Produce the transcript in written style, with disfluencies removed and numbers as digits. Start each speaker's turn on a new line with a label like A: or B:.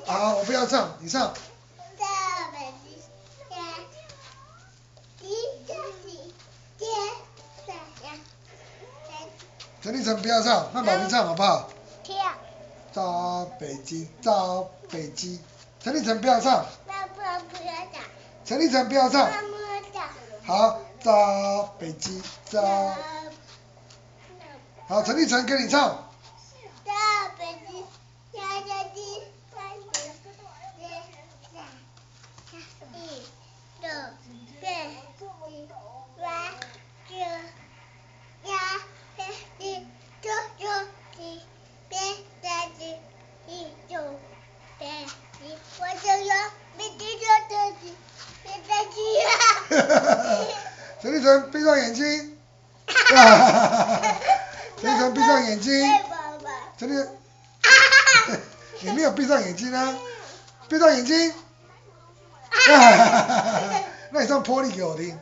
A: 好，我不要唱，你唱。陈立成不要唱，汉宝你唱好不好？
B: 跳。
A: 到北极，到北极。陈立成不要唱。
B: 不要唱。
A: 陈立成不要唱。
B: 不要唱。
A: 好，到北极，到。好，陈立成跟你唱。
B: 到北极，
A: 陈立成闭上眼睛。陈立成闭上眼睛。陈立成，你没有闭上眼睛啊？闭上眼睛。那你唱玻璃给我听。